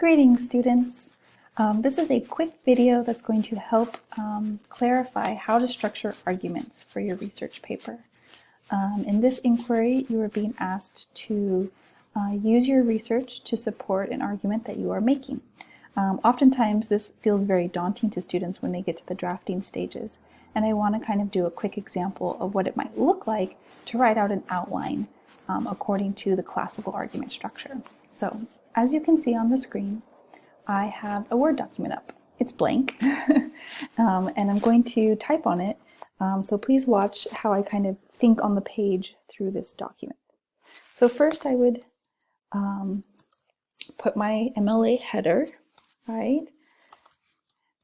Greetings, students. This is a quick video that's going to help clarify how to structure arguments for your research paper. In this inquiry, you are being asked to use your research to support an argument that you are making. Oftentimes, this feels very daunting to students when they get to the drafting stages, and I want to kind of do a quick example of what it might look like to write out an outline according to the classical argument structure. So, as you can see on the screen, I have a Word document up. It's blank, and I'm going to type on it, so please watch how I kind of think on the page through this document. So first I would put my MLA header, right?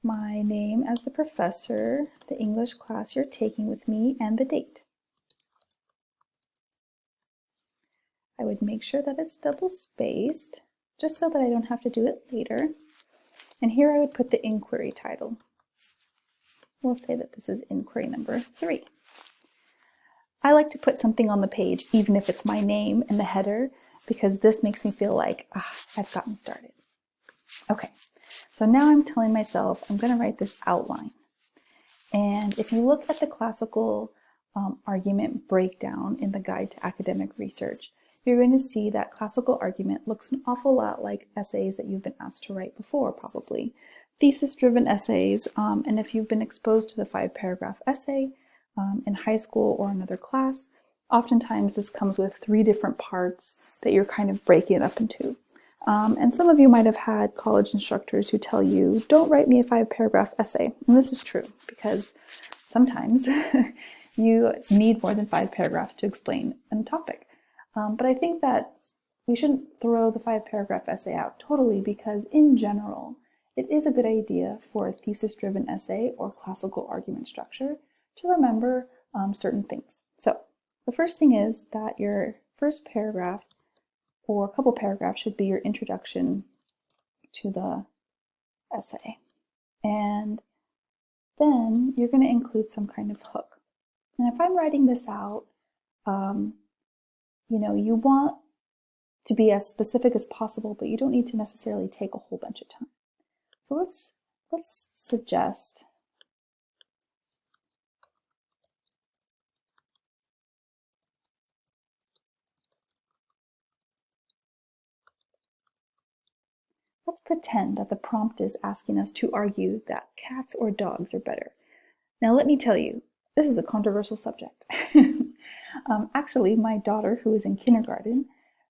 My name as the professor, the English class you're taking with me, and the date. I would make sure that it's double-spaced, just so that I don't have to do it later. And here I would put the inquiry title. We'll say that this is inquiry number 3. I like to put something on the page, even if it's my name in the header, because this makes me feel like, I've gotten started. Okay, so now I'm telling myself I'm going to write this outline. And if you look at the classical argument breakdown in the Guide to Academic Research, you're going to see that classical argument looks an awful lot like essays that you've been asked to write before, probably. Thesis-driven essays, and if you've been exposed to the 5-paragraph essay in high school or another class, oftentimes this comes with 3 different parts that you're kind of breaking it up into. And some of you might have had college instructors who tell you, don't write me a 5-paragraph essay. And this is true, because sometimes you need more than 5 paragraphs to explain a topic. But I think that we shouldn't throw the 5-paragraph essay out totally, because in general, it is a good idea for a thesis-driven essay or classical argument structure to remember certain things. So the first thing is that your first paragraph or a couple paragraphs should be your introduction to the essay. And then you're going to include some kind of hook. And if I'm writing this out, you want to be as specific as possible, but you don't need to necessarily take a whole bunch of time. So let's suggest let's pretend that the prompt is asking us to argue that cats or dogs are better. Now let me tell you, this is a controversial subject. Actually, my daughter, who is in kindergarten,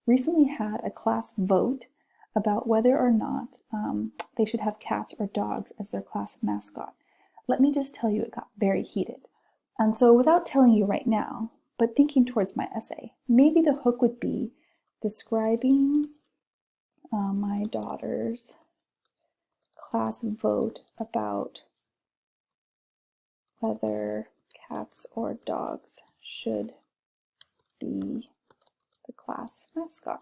recently had a class vote about whether or not they should have cats or dogs as their class mascot. Let me just tell you, it got very heated. And so without telling you right now, but thinking towards my essay, maybe the hook would be describing my daughter's class vote about whether cats or dogs should be the class mascot.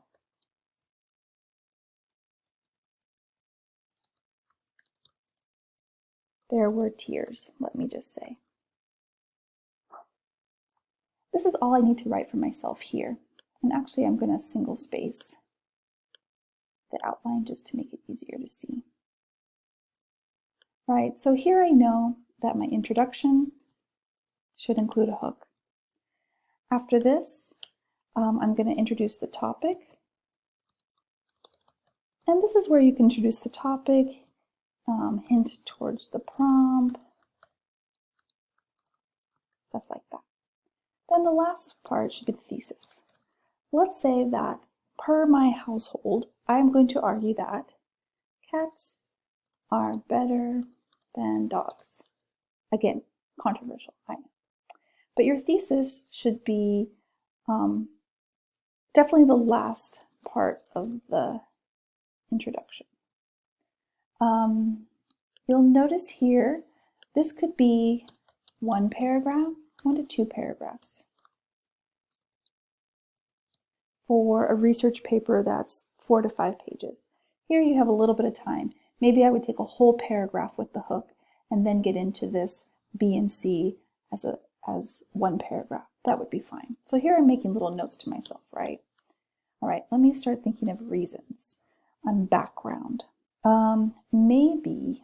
There were tears, let me just say. This is all I need to write for myself here. And actually, I'm going to single space the outline just to make it easier to see. Right, so here I know that my introduction should include a hook. After this, I'm going to introduce the topic. And this is where you can introduce the topic, hint towards the prompt, stuff like that. Then the last part should be the thesis. Let's say that per my household, I'm going to argue that cats are better than dogs. Again, controversial, I know. But your thesis should be definitely the last part of the introduction. You'll notice here, this could be 1 paragraph, 1 to 2 paragraphs. For a research paper that's 4 to 5 pages. Here you have a little bit of time. Maybe I would take a whole paragraph with the hook and then get into this B and C as 1 paragraph. That would be fine. So here I'm making little notes to myself, right? All right, let me start thinking of reasons. Background. Maybe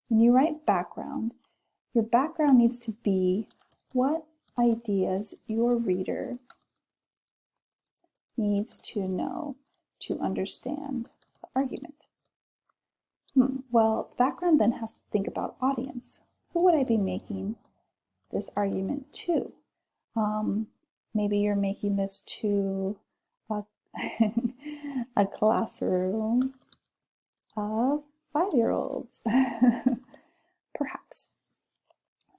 when you write background, your background needs to be what ideas your reader needs to know to understand the argument. Well, background then has to think about audience. Who would I be making this argument to? Maybe you're making this to a classroom of 5-year-olds, perhaps.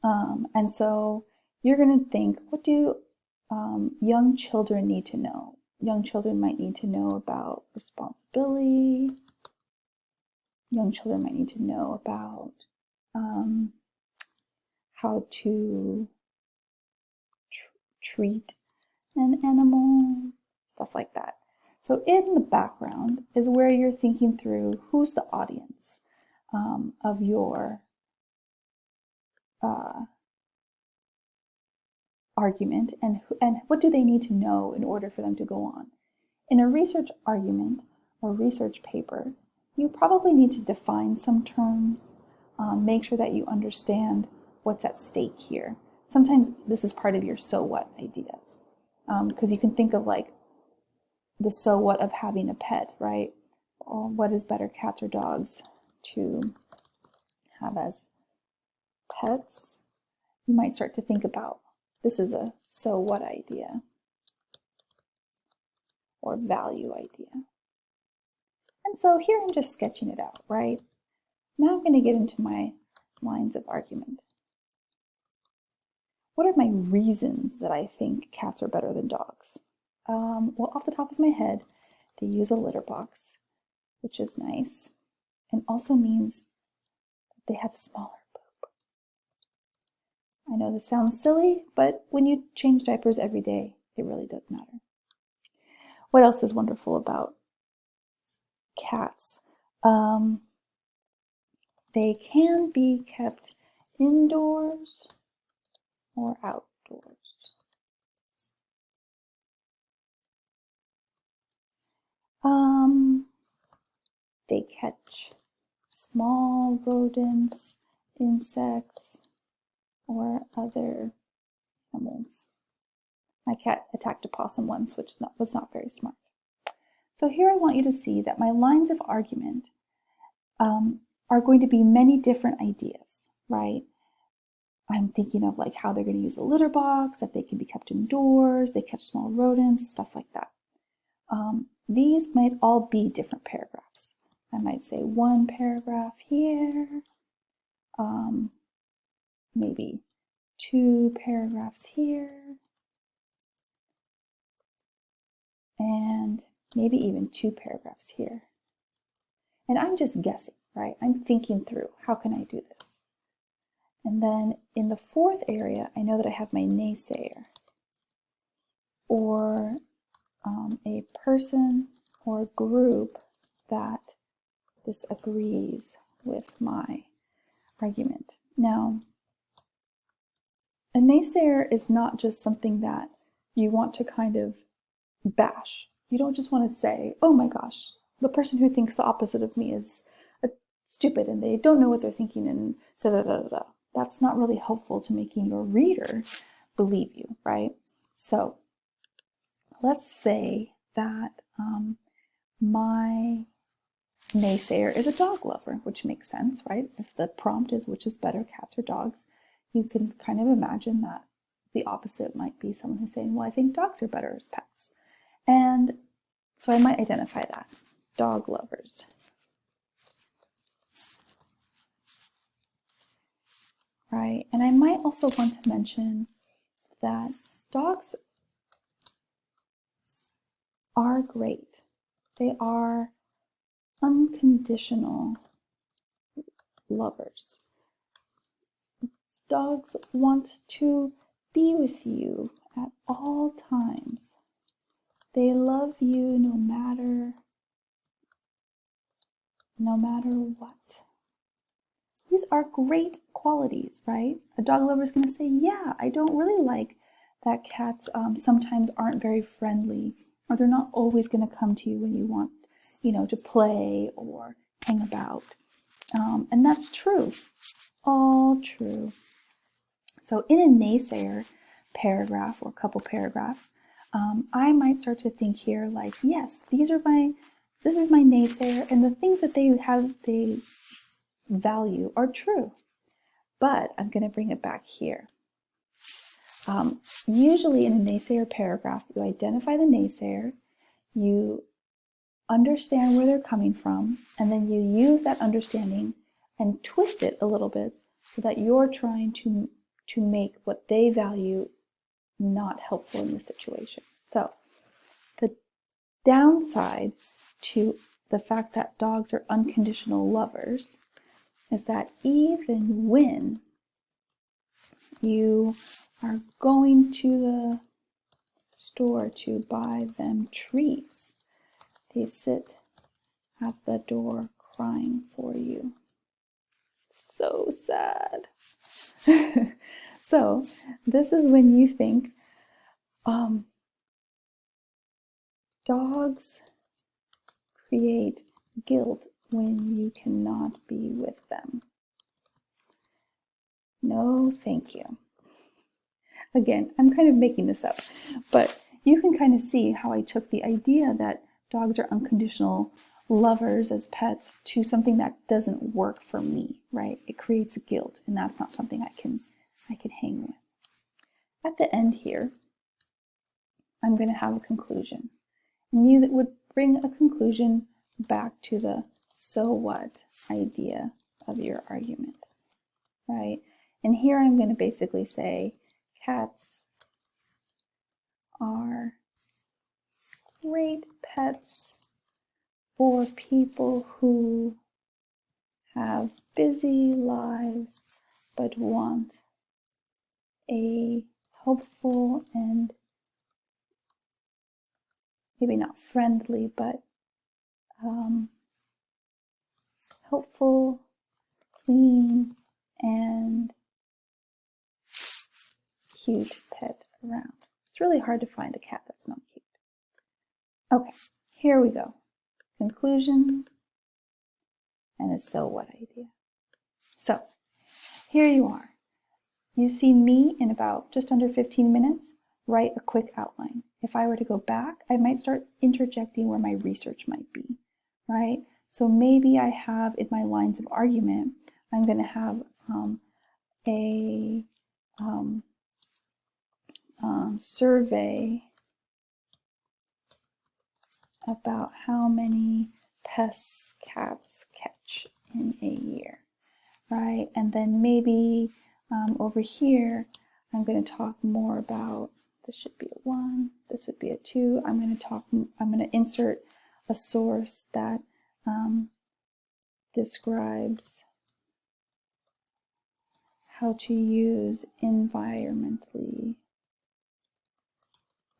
And so you're going to think, what do young children need to know? Young children might need to know about responsibility. Young children might need to know about how to treat an animal, stuff like that. So in the background is where you're thinking through who's the audience of your argument, and what do they need to know in order for them to go on. In a research argument or research paper, you probably need to define some terms, make sure that you understand what's at stake here. Sometimes this is part of your so what ideas, because you can think of like the so what of having a pet, right? Or what is better, cats or dogs to have as pets? You might start to think about, this is a so what idea or value idea. And so here I'm just sketching it out, right? Now I'm going to get into my lines of argument. What are my reasons that I think cats are better than dogs? Well, off the top of my head, they use a litter box, which is nice, and also means that they have smaller poop. I know this sounds silly, but when you change diapers every day, it really does matter. What else is wonderful about cats? They can be kept indoors or outdoors. They catch small rodents, insects, or other animals. My cat attacked a possum once, which was not very smart. So here I want you to see that my lines of argument are going to be many different ideas, right? I'm thinking of like how they're going to use a litter box, that they can be kept indoors, they catch small rodents, stuff like that. These might all be different paragraphs. I might say one paragraph here, maybe 2 paragraphs here, and maybe even 2 paragraphs here. And I'm just guessing, right? I'm thinking through, how can I do this? And then in the 4th area, I know that I have my naysayer, or a person or group that disagrees with my argument. Now, a naysayer is not just something that you want to kind of bash. You don't just want to say, oh my gosh, the person who thinks the opposite of me is stupid and they don't know what they're thinking and da da da da. That's not really helpful to making your reader believe you, right? So let's say that my naysayer is a dog lover, which makes sense, right? If the prompt is which is better, cats or dogs, you can kind of imagine that the opposite might be someone who's saying, well, I think dogs are better as pets. And so I might identify that, dog lovers. Right, and I might also want to mention that dogs are great. They are unconditional lovers. Dogs want to be with you at all times. They love you no matter what. These are great qualities, right? A dog lover is going to say, yeah, I don't really like that cats sometimes aren't very friendly, or they're not always going to come to you when you want, to play or hang about. And that's true, all true. So in a naysayer paragraph or a couple paragraphs, I might start to think here like, yes, this is my naysayer, and the things that they value are true. But I'm going to bring it back here. Usually in a naysayer paragraph, you identify the naysayer, you understand where they're coming from, and then you use that understanding and twist it a little bit so that you're trying to make what they value not helpful in the situation. So the downside to the fact that dogs are unconditional lovers is that even when you are going to the store to buy them treats, they sit at the door crying for you. So sad. So this is when you think, dogs create guilt when you cannot be with them. No, thank you. Again, I'm kind of making this up, but you can kind of see how I took the idea that dogs are unconditional lovers as pets to something that doesn't work for me, right? It creates guilt, and that's not something I can hang with. At the end here, I'm going to have a conclusion. And you would bring a conclusion back to the so what idea of your argument, right? And here I'm going to basically say cats are great pets for people who have busy lives but want a helpful and maybe not friendly, but helpful, clean, and cute pet around. It's really hard to find a cat that's not cute. Okay, here we go. Conclusion and a so what idea. So here you are. You've seen me in about just under 15 minutes write a quick outline. If I were to go back, I might start interjecting where my research might be, right? So maybe I have in my lines of argument, I'm going to have a survey about how many pests cats catch in a year, right? And then maybe over here, I'm going to talk more about, this should be a 1, this would be a 2. I'm going to insert a source that describes how to use environmentally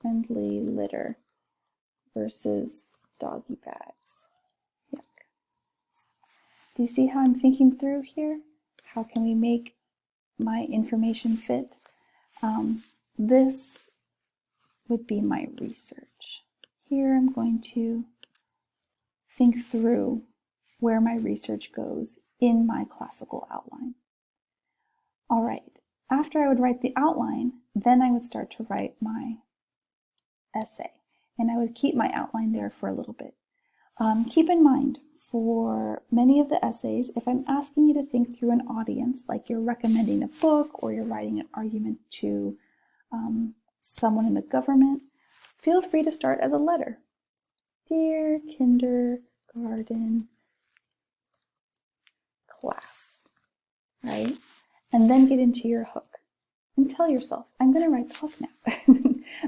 friendly litter versus doggy bags. Yuck. Do you see how I'm thinking through here? How can we make my information fit? This would be my research. Here I'm going to think through where my research goes in my classical outline. All right, after I would write the outline, then I would start to write my essay, and I would keep my outline there for a little bit. Keep in mind, for many of the essays, if I'm asking you to think through an audience, like you're recommending a book or you're writing an argument to someone in the government, feel free to start as a letter. Dear kindergarten class, right? And then get into your hook and tell yourself, I'm going to write the hook now,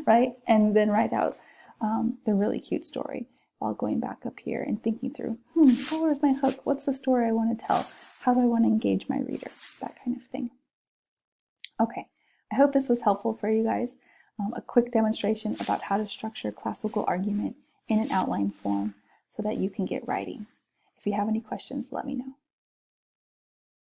right? And then write out the really cute story while going back up here and thinking through, where's my hook? What's the story I want to tell? How do I want to engage my reader? That kind of thing. Okay, I hope this was helpful for you guys. A quick demonstration about how to structure classical argument in an outline form so that you can get writing. If you have any questions, let me know.